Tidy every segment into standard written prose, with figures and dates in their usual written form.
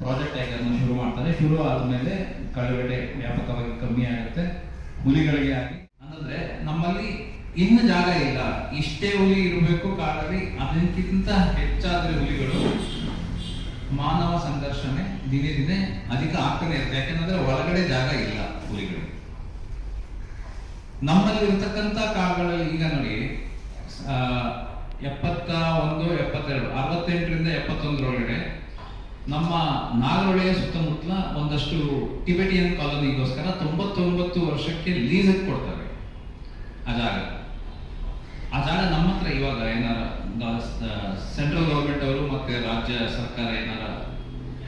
Project ಟೈಗರ್ನ ಶುರು ಮಾಡ್ತಾರೆ. ಶುರು ಆದಮೇಲೆ ಕಳೆಬೇಟೆ ವ್ಯಾಪಕವಾಗಿ ಕಮ್ಮಿ ಆಗುತ್ತೆ ಹುಲಿಗಳಿಗೆ ಆಗಿ. ಅಂದ್ರೆ ನಮ್ಮಲ್ಲಿ ಇನ್ನು ಜಾಗ ಇಲ್ಲ, ಇಷ್ಟೇ ಹುಲಿ ಇರಬೇಕು ಕಾಡಲ್ಲಿ, ಅದಕ್ಕಿಂತ ಹೆಚ್ಚಾದ್ರೆ ಹುಲಿಗಳು ಮಾನವ ಸಂಘರ್ಷಣೆ ದಿನೇ ದಿನೇ ಅಧಿಕ ಆಗ್ತಾನೆ ಇರುತ್ತೆ. ಯಾಕೆಂದ್ರೆ ಒಳಗಡೆ ಜಾಗ ಇಲ್ಲ ಹುಲಿಗಳಿಗೆ. ನಮ್ಮಲ್ಲಿ ಇರ್ತಕ್ಕಂಥ ಕಾಡುಗಳಲ್ಲಿ ಈಗ ನೋಡಿ 71, 72, 68ರಿಂದ 71ರೊಳಗಡೆ ನಮ್ಮ ನಾಗರಹೊಳೆಯ ಸುತ್ತಮುತ್ತಲ ಒಂದಷ್ಟು ಟಿಬೆಟಿಯನ್ ಕಾಲೋನಿಗೋಸ್ಕರ 99 ವರ್ಷಕ್ಕೆ ಲೀಸ್ ಕೊಡ್ತಾರೆ ಆ ಜಾಗ ನಮ್ಮ ಹತ್ರ. ಇವಾಗ ಏನಾರ ಸೆಂಟ್ರಲ್ ಗೌರ್ಮೆಂಟ್ ಅವರು ಮತ್ತೆ ರಾಜ್ಯ ಸರ್ಕಾರ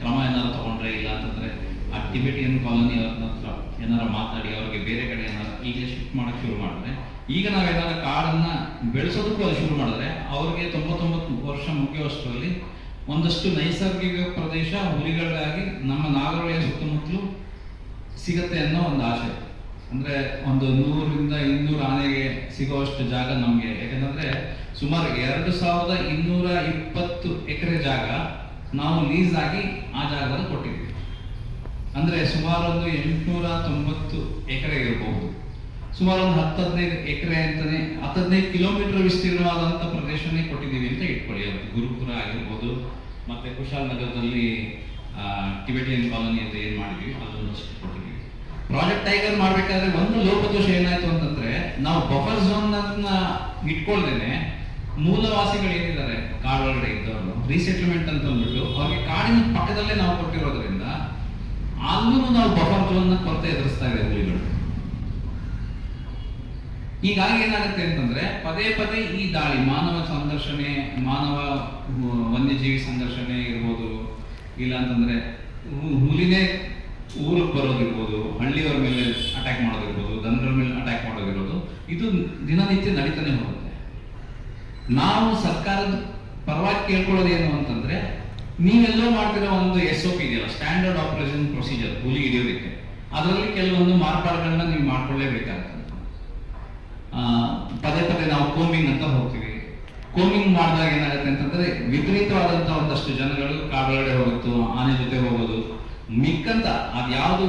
ಕ್ರಮ ತಗೊಂಡ್ರೆ, ಇಲ್ಲ ಅಂತಂದ್ರೆ ಆ ಟಿಬೆಟಿಯನ್ ಕಾಲೋನಿ ಅವ್ರ ಹತ್ರ ಏನಾರ ಮಾತಾಡಿ ಅವ್ರಿಗೆ ಬೇರೆ ಕಡೆ ಈಗಲೇ ಶಿಫ್ಟ್ ಮಾಡಕ್ ಶುರು ಮಾಡಿದ್ರೆ, ಈಗ ನಾವೇನಾರ ಕಾಡನ್ನ ಬೆಳೆಸೋದಕ್ಕೂ ಅದು ಶುರು ಮಾಡಿದ್ರೆ ಅವ್ರಿಗೆ 99 ವರ್ಷ ಮುಗಿಯುವಷ್ಟರಲ್ಲಿ ಒಂದಷ್ಟು ನೈಸರ್ಗಿಕ ಪ್ರದೇಶ ಹುಲಿಗಳಿಗಾಗಿ ನಮ್ಮ ನಾಗರಹೊಳೆಯ ಸುತ್ತಮುತ್ತಲು ಸಿಗತ್ತೆ ಅನ್ನೋ ಒಂದು ಆಸೆ. ಅಂದ್ರೆ ಒಂದು 100ರಿಂದ 200 ಆನೆಗೆ ಸಿಗುವಷ್ಟು ಜಾಗ ನಮ್ಗೆ. ಯಾಕಂದ್ರೆ ಸುಮಾರು 2220 ಎಕರೆ ಜಾಗ ನಾವು ಲೀಸ್ ಆಗಿ ಆ ಜಾಗದಲ್ಲಿ ಕೊಟ್ಟಿದ್ವಿ. ಅಂದ್ರೆ ಸುಮಾರು ಒಂದು 890 ಎಕರೆ ಇರಬಹುದು. ಸುಮಾರು ಒಂದು 10-15 ಎಕರೆ ಅಂತಾನೆ 15 ಕಿಲೋಮೀಟರ್ ವಿಸ್ತೀರ್ಣವಾದಂತ ಪ್ರದೇಶನೇ ಕೊಟ್ಟಿದ್ದೀವಿ ಅಂತ ಇಟ್ಕೊಳ್ಳಿ. ಗುರುಪುರ ಆಗಿರ್ಬೋದು, ಮತ್ತೆ ಕುಶಾಲ್ ನಗರದಲ್ಲಿ ಟಿಬೆಟಿಯನ್ ಕಾಲೋನಿ ಅಂತ ಏನ್ ಮಾಡಿದ್ವಿ ಅದೊಂದಷ್ಟು ಕೊಟ್ಟಿದ್ದೀವಿ. ಪ್ರಾಜೆಕ್ಟ್ ಟೈಗರ್ ಮಾಡ್ಬೇಕಾದ್ರೆ ಒಂದು ಲೋಪದೋಷ ಏನಾಯ್ತು ಅಂತಂದ್ರೆ, ನಾವು ಬಫರ್ ಝೋನ್ ಅನ್ನ ಇಟ್ಕೊಳ್ದೇನೆ ಮೂಲವಾಸಿಗಳು ಏನಿದ್ದಾರೆ ಕಾಡೊಳಗಡೆ ಇದ್ದವರು ರೀಸೆಟ್ಲ್ಮೆಂಟ್ ಅಂತ ಅಂದ್ಬಿಟ್ಟು ಅವ್ರಿಗೆ ಕಾಡಿನ ಪಕ್ಕದಲ್ಲೇ ನಾವು ಕೊಟ್ಟಿರೋದ್ರಿಂದ ಅಲ್ಲೂ ನಾವು ಬಫರ್ ಝೋನ್ ಕೊರತೆ ಎದುರಿಸ್ತಾ ಇದೆ ಹುಲಿಗಳು. ಹೀಗಾಗಿ ಏನಾಗುತ್ತೆ ಅಂತಂದ್ರೆ ಪದೇ ಪದೇ ಈ ದಾಳಿ, ಮಾನವ ಸಂಘರ್ಷಣೆ, ಮಾನವ ವನ್ಯಜೀವಿ ಸಂಘರ್ಷಣೆ ಇರ್ಬೋದು, ಇಲ್ಲ ಅಂತಂದ್ರೆ ಹುಲಿನೇ ಊರಿಗೆ ಬರೋದಿರ್ಬೋದು, ಹಳ್ಳಿಯವರ ಮೇಲೆ ಅಟ್ಯಾಕ್ ಮಾಡೋದಿರ್ಬೋದು, ದನಗಳ ಮೇಲೆ ಅಟ್ಯಾಕ್ ಮಾಡೋದಿರ್ಬೋದು, ಇದು ದಿನನಿತ್ಯ ನಡೀತಾನೆ ಹೋಗುತ್ತೆ. ನಾವು ಸರ್ಕಾರದ ಪರವಾಗಿ ಕೇಳ್ಕೊಳ್ಳೋದು ಏನು ಅಂತಂದ್ರೆ, ನೀವೆಲ್ಲೋ ಮಾಡ್ತಿರೋ ಒಂದು SOP ಇದೆಯಲ್ಲ, ಸ್ಟ್ಯಾಂಡರ್ಡ್ ಆಪರೇಷನ್ ಪ್ರೊಸೀಜರ್, ಹುಲಿ ಹಿಡಿಯೋದಕ್ಕೆ, ಅದರಲ್ಲಿ ಕೆಲವೊಂದು ಮಾರ್ಪಾಡುಗಳನ್ನ ನೀವು ಮಾಡ್ಕೊಳ್ಳೇಬೇಕಾಗುತ್ತೆ. ಪದೇ ಪದೇ ನಾವು ಕೋಮಿಂಗ್ ಅಂತ ಹೋಗ್ತೀವಿ. ಕೋಮಿಂಗ್ ಮಾಡಿದಾಗ ಏನಾಗುತ್ತೆ ಅಂತಂದ್ರೆ ವಿಪರೀತವಾದಂತಹ ಒಂದಷ್ಟು ಜನಗಳು ಕಾಡೊಳಗಡೆ ಹೋಗುತ್ತೋ, ಆನೆ ಜೊತೆ ಹೋಗೋದು, ಮಿಕ್ಕಂತ ಅದ್ಯಾವುದು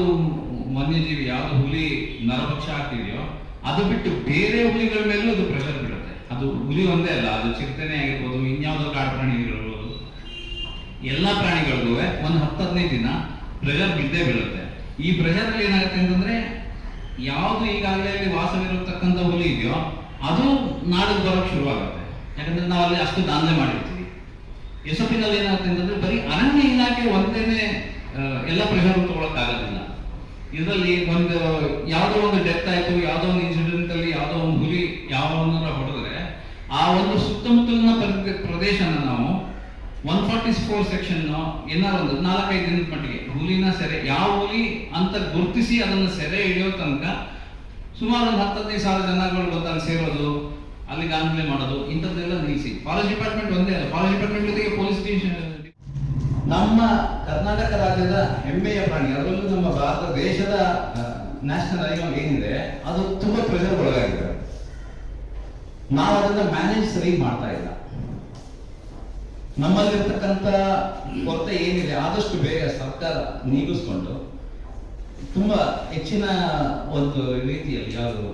ವನ್ಯಜೀವಿ ಯಾವ್ದು ಹುಲಿ ನರಭಕ್ಷ ಆಗ್ತಿದೆಯೋ ಅದು ಬಿಟ್ಟು ಬೇರೆ ಹುಲಿಗಳ ಮೇಲೂ ಅದು ಪ್ರೆಷರ್ ಬೀಳುತ್ತೆ. ಅದು ಹುಲಿ ಒಂದೇ ಅಲ್ಲ, ಅದು ಚಿರತೆನೆ ಆಗಿರ್ಬೋದು, ಇನ್ಯಾವುದೋ ಕಾಡು ಪ್ರಾಣಿಗಳಿರ್ಬೋದು, ಎಲ್ಲಾ ಪ್ರಾಣಿಗಳಿಗೂ ಒಂದು 10-15 ದಿನ ಪ್ರೆಷರ್ ಬಿದ್ದೇ ಬೀಳುತ್ತೆ. ಈ ಪ್ರೆಷರ್ ಅಲ್ಲಿ ಏನಾಗುತ್ತೆ ಅಂತಂದ್ರೆ ಯಾವುದು ಈಗಾಗಲೇ ಅಲ್ಲಿ ವಾಸವಿರತಕ್ಕಂಥ ಹುಲಿ ಇದೆಯೋ ಅದು ನಾಡಿಗೆ ಬರೋಕ್ ಶುರುವಾಗುತ್ತೆ. ಯಾಕಂದ್ರೆ ನಾವು ಅಲ್ಲಿ ಅಷ್ಟು ದಾಂಧಲೆ ಮಾಡಿರ್ತೀವಿ. SOP ನಲ್ಲಿ ಏನಾಗುತ್ತೆ ಅಂತಂದ್ರೆ ಬರೀ ಅರಣ್ಯ ಇಲಾಖೆ ಒಂದೇನೆ ಎಲ್ಲ ಪ್ರೆಷರ್ ತಗೊಳಕ್ ಆಗೋದಿಲ್ಲ. ಇದರಲ್ಲಿ ಯಾವುದೋ ಒಂದು ಡೆತ್ ಆಯ್ತು, ಯಾವುದೋ ಒಂದು ಇನ್ಸಿಡೆಂಟ್ ಅಲ್ಲಿ ಯಾವುದೋ ಒಂದು ಹುಲಿ ಯಾವನ್ನಾರ ಹೊಡೆದ್ರೆ ಆ ಒಂದು ಸುತ್ತಮುತ್ತಲಿನ ಪ್ರದೇಶನ ನಾವು 144 ಸೆಕ್ಷನ್ ಏನಾರ ಒಂದು 4-5 ದಿನದ ಮಟ್ಟಿಗೆ ಹುಲಿನ ಸೆರೆ, ಯಾವ ಹುಲಿ ಅಂತ ಗುರುತಿಸಿ ಅದನ್ನ ಸೆರೆ ಹಿಡಿಯೋ ತನಕ ಸುಮಾರು ಒಂದು 10-15 ಸಾವಿರ ಜನಗಳು ಬಂದು ಅಲ್ಲಿ ಸೇರೋದು, ಅಲ್ಲಿ ದಾಂಧಲೆ ಮಾಡೋದು, ಇಂಥದ್ದೆಲ್ಲ ನಿಲ್ಲಿಸಿ. ಫಾರೆಸ್ಟ್ ಡಿಪಾರ್ಟ್ಮೆಂಟ್ ಒಂದೇ ಅಲ್ಲ, ಫಾರೆಸ್ಟ್ ಡಿಪಾರ್ಟ್ಮೆಂಟ್ ಜೊತೆಗೆ ಪೊಲೀಸ್ ಸ್ಟೇಷನ್. ನಮ್ಮ ಕರ್ನಾಟಕ ರಾಜ್ಯದ ಹೆಮ್ಮೆಯ ಪ್ರಾಣಿ, ಅದರಲ್ಲೂ ನಮ್ಮ ಭಾರತ ದೇಶದ ನ್ಯಾಷನಲ್ ಅನಿಮಲ್ ಏನಿದೆ ಅದು ತುಂಬಾ ಪ್ರೆಷರ್ ಒಳಗಾಗಿದೆ. ನಾವು ಅದನ್ನ ಮ್ಯಾನೇಜ್ ಸರಿ ಮಾಡ್ತಾ ಇಲ್ಲ. ನಮ್ಮಲ್ಲಿರ್ತಕ್ಕಂಥ ಕೊರತೆ ಏನಿದೆ ಆದಷ್ಟು ಬೇಗ ಸರ್ಕಾರ ನೀಗಿಸ್ಕೊಂಡು ತುಂಬಾ ಹೆಚ್ಚಿನ ಒಂದು ರೀತಿಯಲ್ಲಿ ಯಾವುದು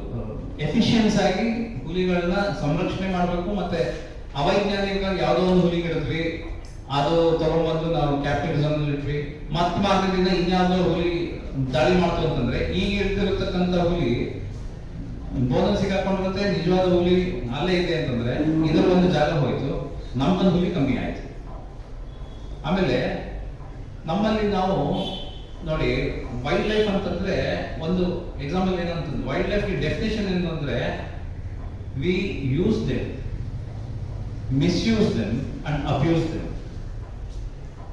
ಎಫಿಷಿಯನ್ಸ್ ಆಗಿ ಹುಲಿಗಳನ್ನ ಸಂರಕ್ಷಣೆ ಮಾಡಬೇಕು. ಮತ್ತೆ ಅವೈಜ್ಞಾನಿಕ ಯಾವುದೋ ಒಂದು ಹುಲಿ ಹಿಡಿದ್ವಿ, ಅದು ತಗೊಂಡ್ಬಂದು ನಾವು ಕ್ಯಾಪ್ಟಿವ್ ಝೋನ್ ಇಟ್ವಿ, ಮತ್ತೆ ಮಾರ್ಗದಿಂದ ಇನ್ಯಾವುದೋ ಹುಲಿ ದಾಳಿ ಮಾಡ್ತು ಅಂತಂದ್ರೆ ಈಗ ಇರ್ತಿರತಕ್ಕಂಥ ಹುಲಿ ಬೋನಸ್ ಸಿಗಾಕೊಂಡಿರುತ್ತೆ, ನಿಜವಾದ ಹುಲಿ ಅಲ್ಲೇ ಇದೆ ಅಂತಂದ್ರೆ ಇದರ ಒಂದು ಜಾಗ ಹೋಯ್ತು, ನಮ್ಮೊಂದು ಹುಲಿ ಕಮ್ಮಿ ಆಯ್ತು. ಆಮೇಲೆ ನಮ್ಮಲ್ಲಿ ನಾವು ನೋಡಿ ವೈಲ್ಡ್ ಲೈಫ್ ಅಂತಂದ್ರೆ ಒಂದು ಎಕ್ಸಾಂಪಲ್ ಏನಂತಂದ್ರೆ, ವೈಲ್ಡ್ ಲೈಫ್ ಡೆಫಿನೇಷನ್ ಏನಂದ್ರೆ we use them, misuse them and abuse them,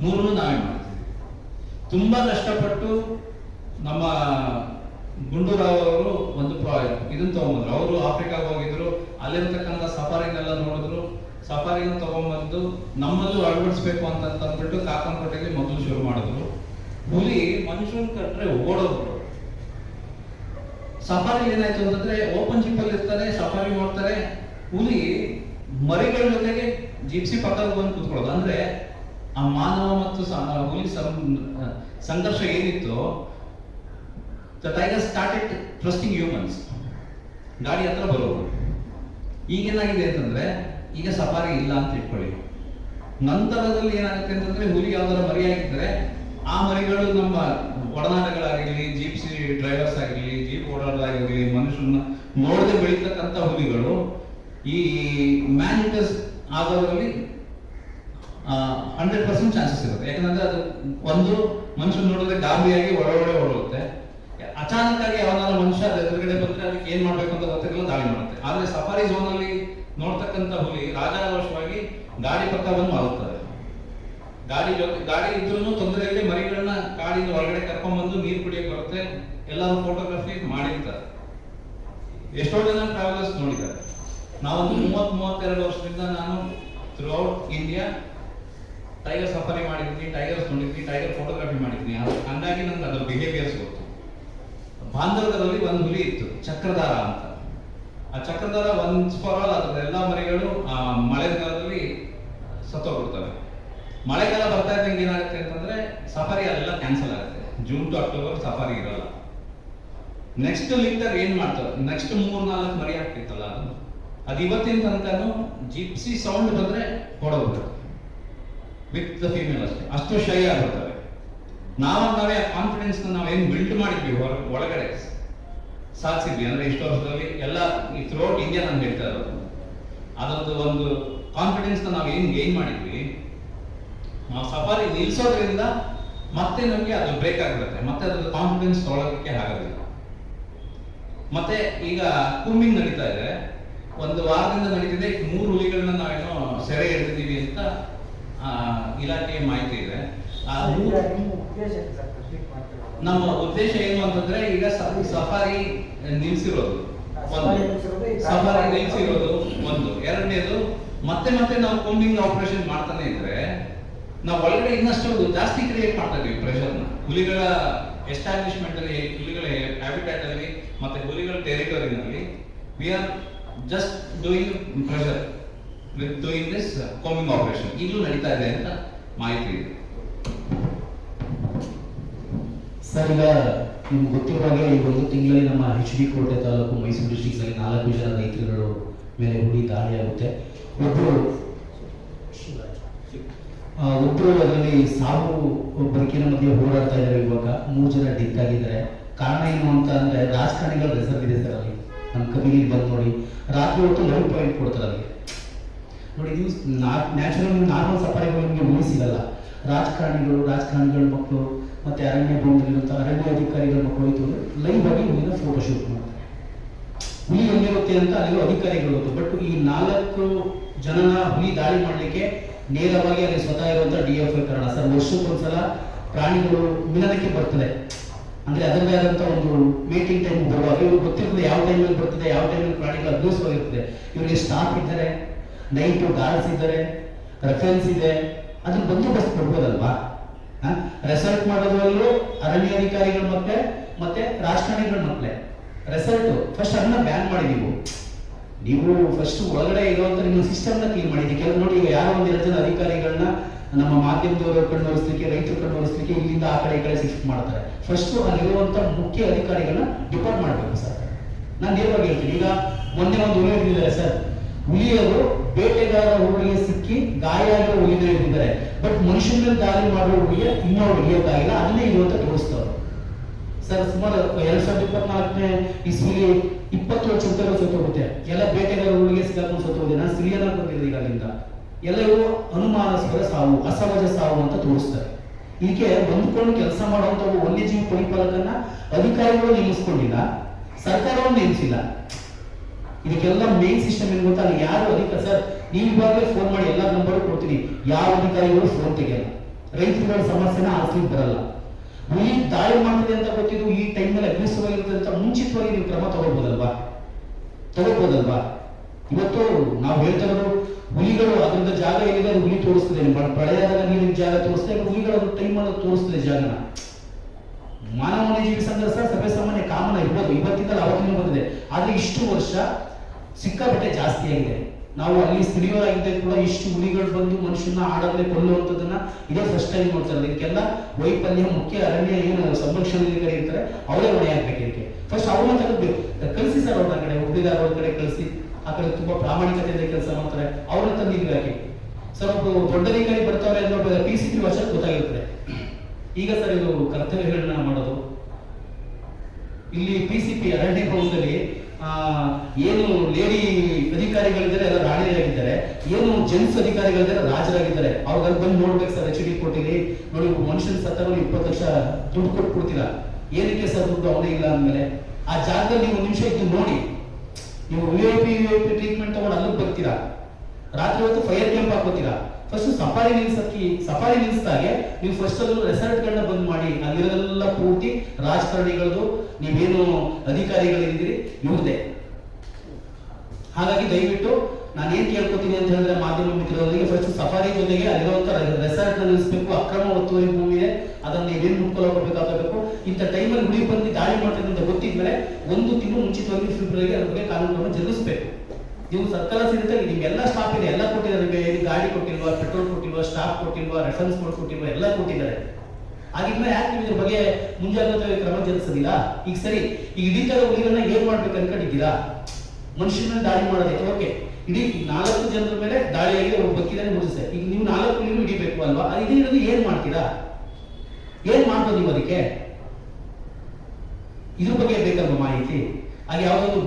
ಮೂರನ್ನು ನಾವೇ ಮಾಡ್ತೀವಿ. ತುಂಬಾ ಕಷ್ಟಪಟ್ಟು ನಮ್ಮ ಗುಂಡೂರಾವ್ ಅವರು ಒಂದು ಇದನ್ನ ತಗೊಂಡ್ಬಂದ್ರು. ಅವರು ಆಫ್ರಿಕಾಗೆ ಹೋಗಿದ್ರು, ಅಲ್ಲಿರ್ತಕ್ಕಂಥ ಸಫಾರಿನೆಲ್ಲ ನೋಡಿದ್ರು, ಸಫಾರಿನ ತಗೊಂಡ್ಬಂದು ನಮ್ಮಲ್ಲೂ ಅಳವಡಿಸ್ಬೇಕು ಅಂತ ಅಂದ್ಬಿಟ್ಟು ಕಾಕನಕೋಟೆಗೆ ಮೊದಲು ಶುರು ಮಾಡಿದ್ರು. ಹುಲಿ ಮನುಷ್ಯನ್ ಕಟ್ರೆ ಓಡೋದ್ರು. ಸಫಾರಿ ಏನಾಯ್ತು ಅಂತಂದ್ರೆ ಓಪನ್ ಜಿಪ್ ಅಲ್ಲಿ ಇರ್ತಾರೆ, ಸಫಾರಿ ಮಾಡ್ತಾರೆ, ಹುಲಿ ಮರಿಗಳ ಜೊತೆಗೆ ಜಿಪ್ಸಿ ಪಕ್ಕದಲ್ಲಿ ಬಂದು ಕೂತ್ಕೊಳ್ಳೋದು. ಅಂದ್ರೆ ಆ ಮಾನವ ಮತ್ತು ಹುಲಿ ಸಂಘರ್ಷ ಏನಿತ್ತು, the tiger started trusting humans, ಗಾಡಿ ಹತ್ರ ಬರೋದು. ಈಗೇನಾಗಿದೆ ಅಂತಂದ್ರೆ, ಈಗ ಸಫಾರಿ ಇಲ್ಲ ಅಂತ ಇಟ್ಕೊಳ್ಳಿ, ನಂತರದಲ್ಲಿ ಏನಾಗುತ್ತೆ ಅಂತಂದ್ರೆ ಹುಲಿ ಯಾವ್ದಾರ ಮರಿಯಾಗಿದ್ರೆ ಆ ಮರಿಗಳು ನಮ್ಮ ಒಡನಾಟಗಳಾಗಿರ್ಲಿ, ಜೀಪ್ಸಿ ಡ್ರೈವರ್ಸ್ ಆಗಿರ್ಲಿ, ಜೀಪ್ ಓಡಾಡೋದಾಗಿರ್ಲಿ, ಮನುಷ್ಯನ ನೋಡದೆ ಬೆಳೀತಕ್ಕಂಥ ಹುಲಿಗಳು ಈ ಮ್ಯಾನಿಟಸ್ ಆಗೋದ್ರಲ್ಲಿ 100% ಚಾನ್ಸಸ್ ಇರುತ್ತೆ. ಯಾಕಂದ್ರೆ ಅದು ಒಂದು ಮನುಷ್ಯನ ನೋಡಿದ್ರೆ ಗಾಬರಿಯಾಗಿ ಒಳಗಡೆ ಓಡುತ್ತೆ, ಅಚಾನಕ್ ಆಗಿ ಯಾವನಾರ ಮನುಷ್ಯ ಎದುರುಗಡೆ ಬಂದ್ರೆ ಅದಕ್ಕೆ ಏನ್ ಮಾಡ್ಬೇಕು ಅಂತ ಗೊತ್ತಿರಲ್ಲ, ದಾಳಿ ಮಾಡುತ್ತೆ. ಆದ್ರೆ ಸಫಾರಿ ಝೋನ್ ಅಲ್ಲಿ ನೋಡ್ತಕ್ಕಂಥ ಹುಲಿ ರಾಜಾರೋಷವಾಗಿ ಗಾಡಿ ಪಕ್ಕ ಬಂದು ಮಾರುತ್ತದೆ. ಗಾಡಿ ಇದ್ರೂ ತೊಂದರೆ ಇಲ್ಲ, ಮರಿಗಳನ್ನ ಕಾಡಿನ ಒಳಗಡೆ ಕರ್ಕೊಂಡ್ ಬಂದು ನೀರು ಕುಡಿಯಕ್ಕೆ ಬರುತ್ತೆ. ಎಲ್ಲರೂ ಫೋಟೋಗ್ರಫಿ ಮಾಡಿರ್ತಾರೆ, ಎಷ್ಟೋ ಜನ ಟ್ರಾವೆಲರ್ಸ್ ನೋಡಿದ್ದಾರೆ. ನಾವೊಂದು 32 ವರ್ಷದಿಂದ ನಾನು through out India tiger safari ಮಾಡಿದ್ವಿ, ಟೈಗರ್ಸ್ ನೋಡಿದ್ವಿ, ಟೈಗರ್ ಫೋಟೋಗ್ರಫಿ ಮಾಡಿದ್ವಿ. ಹಂಗಾಗಿ ನಂಗೆ ಅದ್ರ ಬಿಹೇವಿಯರ್ಸ್ ಗೊತ್ತು. ಬಾಂಧವದಲ್ಲಿ ಒಂದು ಹುಲಿ ಇತ್ತು, ಚಕ್ರಧಾರ ಅಂತ. ಆ ಚಕ್ರಧಾರ ಒನ್ಸ್ ಫಾರ್ ಆಲ್ ಅದ್ರ ಎಲ್ಲ ಮರಿಗಳು ಮಳೆಗಾಲದಲ್ಲಿ ಸತ್ತೋಗ್ಬಿಡ್ತವೆ. ಮಳೆಗಾಲ ಬರ್ತಾ ಇದ್ದಂಗೆ ಏನಾಗುತ್ತೆ ಅಂತಂದ್ರೆ ಸಫಾರಿ ಅಲ್ಲೆಲ್ಲ ಕ್ಯಾನ್ಸಲ್ ಆಗುತ್ತೆ. ಜೂನ್ ಟು ಅಕ್ಟೋಬರ್ ಸಫಾರಿ ಇರಲ್ಲ. ನೆಕ್ಸ್ಟ್ ಲಿಂಟರ್ ಏನ್ ಮಾಡ್ತಾರೆ, ನೆಕ್ಸ್ಟ್ 3-4 ಮರಿ ಆಗ್ತಿತ್ತಲ್ಲ, ಅದು ಇವತ್ತಿನ ತನಕನು ಜಿಪ್ಸಿ ಸೌಂಡ್ ಬಂದ್ರೆ ಹೊಡೋದು ವಿತ್ ದ ಫೀಮೇಲ್ ಅಷ್ಟೇ, ಅಷ್ಟು ಶೈ ಆಗಿರ್ತವೆ. ನಾವೇ ಆ ಕಾನ್ಫಿಡೆನ್ಸ್ ನಾವೇನ್ ಬಿಲ್ಡ್ ಮಾಡಿದ್ವಿ ಒಳಗಡೆ ಸಾಧಿಸಿದ್ವಿ. ಅಂದ್ರೆ ಇಷ್ಟು ವರ್ಷದಲ್ಲಿ ಎಲ್ಲ ಈ ಥ್ರೂಔಟ್ ಇಂಡಿಯಾ ನಾನು ಹೇಳ್ತಾ ಇರೋದು, ಅದೊಂದು ಒಂದು ಕಾನ್ಫಿಡೆನ್ಸ್ ನಾವು ಏನ್ ಗೇನ್ ಮಾಡಿದ್ವಿ, ನಾವು ಸಫಾರಿ ನಿಲ್ಸೋದ್ರಿಂದ ಮತ್ತೆ ನಮಗೆ ಅದು ಬ್ರೇಕ್ ಆಗಿರುತ್ತೆ, ಮತ್ತೆ ಅದ್ರ ಕಾನ್ಫಿಡೆನ್ಸ್ ತೊಗೊಳಕ್ಕೆ ಆಗೋದಿಲ್ಲ. ಮತ್ತೆ ಈಗ ಕೂಂಬಿಂಗ್ ನಡೀತಾ ಇದೆ, ಒಂದು ವಾರದಿಂದ ನಡೀತಿದೆ. 3 ಹುಲಿಗಳನ್ನ ನಾವೇನೋ ಸೆರೆ ಹಿಡಿದಿದ್ದೀವಿ ಅಂತ ಇಲಾಖೆಯ ಮಾಹಿತಿ ಇದೆ. ನಮ್ಮ ಉದ್ದೇಶ ಏನು ಅಂತಂದ್ರೆ, ಈಗ ಸಫಾರಿ ನಿಲ್ಸಿರೋದು ಒಂದು, ಎರಡನೇದು ಮತ್ತೆ ನಾವು ಕೂಂಬಿಂಗ್ ಆಪರೇಷನ್ ಮಾಡ್ತಾನೆ ಇದ್ರೆ ನಾವು ಒಳಗಡೆ ಇನ್ನಷ್ಟು ಜಾಸ್ತಿ ಕ್ರಿಯೇಟ್ ಮಾಡ್ತಾ ಇದೀವಿ ಪ್ರೆಷರ್ನ. ಹುಲಿಗಳ ಎಸ್ಟಾಬ್ಲಿಷ್ಮೆಂಟ್ ಅಲ್ಲಿ, ಹುಲಿಗಳ ಹ್ಯಾಬಿಟ್ಯಾಟ್ ಅಲ್ಲಿ ಮತ್ತೆ ಹುಲಿಗಳ ಟೆರಿಟರಿನಲ್ಲಿ we are just doing pressure with doing this combing operation. ಈಗಲೂ ನಡೀತಾ ಇದೆ ಅಂತ ಮಾಹಿತಿ ಇದೆ. ಸರ್, ಈಗ ನಿಮ್ಗೆ ಗೊತ್ತಿರುವ ಹಾಗೆ ಈ ಒಂದು ತಿಂಗಳಲ್ಲಿ ನಮ್ಮ HD ಕೋಟೆ ತಾಲೂಕು ಮೈಸೂರು ಡಿಸ್ಟ್ರಿಕ್ಟ್ ಅಲ್ಲಿ 4 ಜನ ರೈತರುಗಳು ಮೇಲೆ ಹುಲಿ ದಾಳಿಯಾಗುತ್ತೆ. ಒಬ್ಬರು ಅದರಲ್ಲಿ ಸಾವು ಬದುಕಿನ ಮಧ್ಯೆ ಹೋರಾಡ್ತಾ ಇದ್ದಾರೆ. ಇವಾಗ 3 ಜನ ಡೆತ್ ಆಗಿದ್ದಾರೆ. ಕಾರಣ ಏನು ಅಂತ ಅಂದ್ರೆ, ರಾಜಕಾರಣಿಗಳ ರಿಸರ್ವ್ ಇದೆ ಸರ್ ಅಲ್ಲಿ. ನಮ್ಮ ಕಬಿನಿಗೆ ಬಂದು ನೋಡಿ, ರಾತ್ರಿ ಹೊತ್ತು ಲೈವ್ ಪಾಯಿಂಟ್ ಕೊಡ್ತಾರೆ ಅಲ್ಲಿ. ನೋಡಿ, ಇದು ನ್ಯಾಚುರಲ್ ನಾರ್ಮಲ್ ಸಫಾರಿಗಳು ನಿಮಗೆ ಹುಲಿ ಸಿಗಲ್ಲ. ರಾಜಕಾರಣಿಗಳ ಮಕ್ಕಳು ಮತ್ತೆ ಅರಣ್ಯ ಭೂಮಿಯಲ್ಲಿರುವಂಥ ಅರಣ್ಯ ಅಧಿಕಾರಿಗಳ ಮಕ್ಕಳು ಇದು ಲೈವ್ ಆಗಿ ಹುಲಿನ ಫೋಟೋ ಶೂಟ್ ಮಾಡ್ತಾರೆ. ಹುಲಿ ಎಲ್ಲಿರುತ್ತೆ ಅಂತ ಅಲ್ಲಿರೋ ಅಧಿಕಾರಿಗಳು ಗೊತ್ತು. ಬಟ್ ಈ 4 ಜನನ ಹುಲಿ ದಾಳಿ ಮಾಡಲಿಕ್ಕೆ ನೇರವಾಗಿ ಅಲ್ಲಿ ಸ್ವತಃ ಇರುವಂಥ DFI ಕಾರಣ ಸರ್. ವರ್ಷಕ್ಕೊಂದ್ಸಲ ಪ್ರಾಣಿಗಳು ಮಿಲನಕ್ಕೆ ಬರ್ತದೆ. ಅಂದ್ರೆ ಅದರದೇ ಆದಂಥ ಒಂದು ಮೇಟಿಂಗ್ ಟೈಮ್ ಬರುವಾಗ ಇವ್ರಿಗೆ ಗೊತ್ತಿರ್ತದೆ ಯಾವ ಟೈಮಲ್ಲಿ ಬರ್ತದೆ, ಯಾವ ಟೈಮಲ್ಲಿ ಪ್ರಾಣಿಗಳು ಅಭ್ಯಾಸವಾಗಿರ್ತದೆ. ಇವರಿಗೆ ಸ್ಟಾಫ್ ಇದ್ದಾರೆ, ನೈಟ್ ಗಾರ್ಡ್ಸ್ ಇದ್ದಾರೆ, ರೆಫರೆನ್ಸ್ ಇದೆ, ಅದನ್ನ ಬಂದೋಬಸ್ತ್ ಕೊಡ್ಬೋದಲ್ವಾ? ರೆಸಾರ್ಟ್ ಮಾಡೋದ್ರಲ್ಲೂ ಅರಣ್ಯ ಅಧಿಕಾರಿಗಳ ಮತ್ತೆ ರಾಜಕಾರಣಿಗಳ ಮಕ್ಕಳೇ. ರೆಸಾರ್ಟ್ ಫಸ್ಟ್ ಅದನ್ನ ಬ್ಯಾನ್ ಮಾಡಿ ನೀವು ಫಸ್ಟ್ ಒಳಗಡೆ ಇರುವಂತ ನಿಮ್ಮ ಸಿಸ್ಟಮ್ನ ಕ್ಲೀನ್ ಮಾಡಿದ್ವಿ. ಕೆಲವು ನೋಡಿ, ಈಗ ಯಾರೋ 1-2 ಜನ ಅಧಿಕಾರಿಗಳನ್ನ ನಮ್ಮ ಮಾಧ್ಯಮದವರು ಕಣ್ಣೋರಿಸ್ಲಿಕ್ಕೆ, ರೈತರು ಕಣ್ಣೋರಿಸ್ಲಿಕ್ಕೆ ಇಲ್ಲಿಂದ ಆ ಕಡೆ ಶಿಫ್ಟ್ ಮಾಡ್ತಾರೆ. ಫಸ್ಟ್ ಅಲ್ಲಿರುವಂತ ಮುಖ್ಯ ಅಧಿಕಾರಿಗಳನ್ನ ಡಿಪಾರ್ಟ್ ಮಾಡಬೇಕು ಸರ್. ನಾನು ನೇರವಾಗಿ ಹೇಳ್ತೀನಿ. ಈಗ ಮೊನ್ನೆ ಒಂದು ಹುಲಿ ಹಿಡಿದಿದ್ದಾರೆ ಸರ್. ಹುಲಿಯರು ಬೇಟೆಗಾರರ ಹುಲಿಗೆ ಸಿಕ್ಕಿ ಗಾಯ ಆಗಿರೋ ಹುಲಿನ ಹಿಡಿದಿದ್ದಾರೆ. ಬಟ್ ಮನುಷ್ಯನ ಮೇಲೆ ದಾಳಿ ಮಾಡುವ ಹುಲಿಗೆ ಇನ್ನೊಂದು ಹಿಡಿಯೋಕ್ಕಾಗಿಲ್ಲ, ಅದನ್ನೇ ಇರುವಂತ ತೋರಿಸ್ತವ್ರು ಸರ್. ಸುಮಾರು 2024ನೇ ಇಸ್ವಿಲಿ 20 ವರ್ಷ ಸತ್ತೋಗುತ್ತೆ. ಎಲ್ಲ ಬೇಟೆಗಾರರ ಹುಲಿಗೆ ಸಿಕ್ಕಾಕೊಂಡು ಸತ್ತೋಗಿದೆ. ನಾನು ಸಿರಿಯನ ಬಂದಿರೋದು ಈಗ ಅಲ್ಲಿಂದ. ಎಲ್ಲ ಇವರು ಅನುಮಾನಾಸ್ಪದ ಸಾವು, ಅಸಹಜ ಸಾವು ಅಂತ ತೋರಿಸ್ತಾರೆ. ಇದಕ್ಕೆ ಹೊಂದ್ಕೊಂಡು ಕೆಲಸ ಮಾಡುವಂತ ವನ್ಯಜೀವಿ ಪರಿಪಾಲಕನ್ನ ಅಧಿಕಾರಿಗಳು ನೇಮಿಸ್ಕೊಂಡಿಲ್ಲ, ಸರ್ಕಾರವನ್ನು ನೇಮಿಸಿಲ್ಲ. ಇದಕ್ಕೆಲ್ಲ ಮೇನ್ ಸಿಸ್ಟಮ್ ಏನು ಗೊತ್ತಾ? ಅಲ್ಲಿ ಯಾರು ಅಧಿಕಾರಿ ಸರ್, ನೀವು ಇವಾಗಲೇ ಫೋನ್ ಮಾಡಿ ಎಲ್ಲ ನಂಬರ್ ಕೊಡ್ತೀನಿ, ಯಾವ ಅಧಿಕಾರಿಗಳು ಫೋನ್ ತೆಗೆಯಲ್ಲ. ರೈತರುಗಳ ಸಮಸ್ಯೆನ ಆಸ್ಲಿಕ್ಕೆ ಬರಲ್ಲ. ಹುಲಿ ದಾಳಿ ಮಾಡ್ತದೆ ಅಂತ ಗೊತ್ತಿದ್ದು ಈ ಟೈಮ್ನಲ್ಲಿ ಅಗ್ರೆಸಿವ್ ಆಗಿರುತ್ತೆ ಅಂತ ಮುಂಚಿತವಾಗಿ ನೀವು ಕ್ರಮ ತಗೋಬಹುದಲ್ವಾ? ಇವತ್ತು ನಾವು ಹೇಳ್ತಾ ಇರೋದು ಹುಲಿಗಳು ಅದರಿಂದ ಜಾಗ ಎಲ್ಲಿದೆ ಹುಲಿ ತೋರಿಸ್ತದೆ. ಪ್ರಳಯದಾಗ ನೀರಿನ ಜಾಗ ತೋರಿಸ್ತದೆ, ಹುಲಿಗಳು ಅದ್ರ ಟೈಮಲ್ಲಿ ತೋರಿಸ್ತದೆ ಜಾಗನ. ಮಾನವ ವನ್ಯಜೀವಿ ಸಂಘರ್ಷ ಸಭೆ ಸಾಮಾನ್ಯ ಕಾಮನ್ ಇರ್ಬೋದು, ಇವತ್ತಿಂದ ಅವತ್ತಿನ ಬಂದಿದೆ. ಆದ್ರೆ ಇಷ್ಟು ವರ್ಷ ಸಿಕ್ಕಾಪಟ್ಟೆ ಜಾಸ್ತಿ ಆಗಿದೆ. ನಾವು ಅಲ್ಲಿ ಸ್ಥಳೀಯರಾಗಿದ್ದ ಕೂಡ ಇಷ್ಟು ಹುಲಿಗಳು ಬಂದು ಮನುಷ್ಯನ ಆಡಲ್ಲೇ ಕೊಲ್ಲುವಂಥದ್ದನ್ನ ಇದೇ ಫಸ್ಟ್ ಟೈಮ್ ನೋಡ್ತಾರೆ. ಇದಕ್ಕೆಲ್ಲ ವೈಫಲ್ಯ ಮುಖ್ಯ ಅರಣ್ಯ ಏನು ಸಂರಕ್ಷಣಾಧಿಕಾರಿ ಇರ್ತಾರೆ ಅವರೇ ಹೊಣೆ ಆಗ್ಬೇಕು. ಇದಕ್ಕೆ ಫಸ್ಟ್ ಅವ್ರನ್ನ ತೆಗೆದ್ಬೇಕು, ಕಳಿಸಿ ಸರ್ ಅವ್ರ ಕಡೆ ಹುಬ್ಳಿದಾರ ಅವ್ರ ಕಡೆ ಕಳಿಸಿ, ಆ ಕಡೆ ತುಂಬಾ ಪ್ರಾಮಾಣಿಕತೆಯಿಂದ ಕೆಲಸ ಮಾಡ್ತಾರೆ, ಅವ್ರನ್ನ ತಂದು ಇಲ್ಲಿ ಹಾಕಿ. ಸರ್ ಒಬ್ಬರು ದೊಡ್ಡ ಅಧಿಕಾರಿ ಬರ್ತಾವ್ರೆ ಅಂದ್ರೆ PCP ವರ್ಷ ಗೊತ್ತಾಗಿರ್ತದೆ. ಈಗ ಸರ್ ಇದು ಕರ್ತವ್ಯಗಳನ್ನ ಮಾಡೋದು ಇಲ್ಲಿ PCP ಅರಣ್ಯ ಭವನದಲ್ಲಿ ಏನು ಲೇಡಿ ಅಧಿಕಾರಿಗಳಿದ್ದಾರೆ ಎಲ್ಲ ರಾಣಿಯರಾಗಿದ್ದಾರೆ, ಏನು ಜೆಂಟ್ಸ್ ಅಧಿಕಾರಿಗಳಿದ್ದಾರೆ ರಾಜರಾಗಿದ್ದಾರೆ. ಅವ್ರಿಗೆ ಬಂದು ನೋಡ್ಬೇಕು ಸರ್, HD ಕೊಟ್ಟಿರಿ ನೋಡಿ ಮನುಷ್ಯನ ಸತ್ತವನು 20 ಲಕ್ಷ ದುಡ್ಡು ಕೊಟ್ಬಿಡ್ತೀರಾ, ಏನಕ್ಕೆ ಸರ್ ದುಡ್ಡು ಅವನೇ ಇಲ್ಲ ಅಂದ್ಮೇಲೆ ಆ ಜಾಗದಲ್ಲಿ ನೀವು 1 ನಿಮಿಷ ಇದ್ದು ನೋಡಿ. ನೀವು VIP ಟ್ರೀಟ್ಮೆಂಟ್ ತಗೊಂಡು ಅಲ್ಲಿಗೆ ಬರ್ತೀರಾ, ರಾತ್ರಿ ಹೊತ್ತು ಫೈರ್ ಕ್ಯಾಂಪ್ ಹಾಕೋತೀರಾ. ಫಸ್ಟ್ ಸಫಾರಿ ನಿಲ್ಸಿದಾಗೆ ನೀವು ಫಸ್ಟ್ ಅದನ್ನು ರೆಸಾರ್ಟ್ಗಳನ್ನ ಬಂದ್ ಮಾಡಿ, ಅಲ್ಲಿರೋದೆಲ್ಲ ಪೂರ್ತಿ ರಾಜಕಾರಣಿಗಳದು ನೀವೇನು ಅಧಿಕಾರಿಗಳಿದ್ದೀರಿ ಇವ್ರದೇ. ಹಾಗಾಗಿ ದಯವಿಟ್ಟು ನಾನು ಏನ್ ಕೇಳ್ಕೊತೀನಿ ಅಂತ ಹೇಳಿದ್ರೆ ಮಾಧ್ಯಮ ಮಿತ್ರರಿಗೆ ಫಸ್ಟ್ ಸಫಾರಿ ಜೊತೆಗೆ ಅಲ್ಲಿರುವಂತ ರೆಸಾರ್ಟ್ ನ ನಿಲ್ಲಿಸಬೇಕು. ಅಕ್ರಮ ಒತ್ತುವರಿ ಭೂಮಿ ಇದೆ, ಅದನ್ನ ನೀವೇನ್ ಮುಟ್ಕೊಳ್ಳೋಬೇಕಾಗಬೇಕು. ಇಂಥ ಟೈಮಲ್ಲಿ ಹುಳಿ ಬಂದು ದಾಳಿ ಮಾಡ್ತಾರೆ ಅಂತ ಗೊತ್ತಿದ್ಮೇಲೆ 1 ತಿಂಗಳು ಮುಂಚಿತವಾಗಿ ಫೆಬ್ರವರಿಗೆ ಅದ್ರ ಬಗ್ಗೆ ಕಾನೂನನ್ನು ಜರುಗಿಸಬೇಕು. ನೀವು ಸರ್ಕಾರ ಸೇರಿದ್ರೆ ನಿಮ್ಗೆಲ್ಲ ಸ್ಟಾಪ್ ಇದೆ, ಎಲ್ಲ ಕೊಟ್ಟಿದ್ದಾರೆ. ಗಾಡಿ ಕೊಟ್ಟಿಲ್ವಾ, ಪೆಟ್ರೋಲ್ ಕೊಟ್ಟಿಲ್ವಾ, ಸ್ಟಾಫ್ ಕೊಟ್ಟಿಲ್ವಾ, ರೆಫರೆನ್ಸ್ ಕೋಡ್ ಕೊಟ್ಟಿಲ್ವಾ, ಎಲ್ಲ ಕೊಟ್ಟಿದ್ದಾರೆ. ಆಗಿದ್ಮೇಲೆ ಯಾಕೆ ನೀವು ಇದ್ರ ಬಗ್ಗೆ ಮುಂಜಾಗ್ರತೆ ಕ್ರಮ ಜರುಗಿಸೋದಿಲ್ಲ? ಈಗ ಸರಿ, ಈಗ ಇಡೀ ತರ ಹುಲಿಗಳನ್ನ ಏನ್ ಮಾಡ್ಬೇಕು ಅನ್ಕೊಂಡಿದ್ದೀರಾ? ಮನುಷ್ಯನ ದಾಳಿ ಮಾಡೋದೈತೆ, ಓಕೆ, ಇಡೀ 4 ಜನರ ಮೇಲೆ ದಾಳಿಯಾಗಿ ಒಬ್ಬ ಬಕ್ಕಿದಾನೆ ಮುಗಿಸೆ. ಈಗ ನೀವು 4 ಹುಲಿಗಳು ಹಿಡಿಬೇಕು ಅಲ್ವಾ? ಇದೇ ಇರೋದು ಏನ್ ಮಾಡ್ತೀರಾ? ಏನ್ ಮಾಡ್ಬೋದು ನೀವು ಅದಕ್ಕೆ? ಇದ್ರ ಬಗ್ಗೆ ಬೇಕಲ್ವ ಮಾಹಿತಿ? ಹಾಗೆ ಯಾವ್ದೊಂದು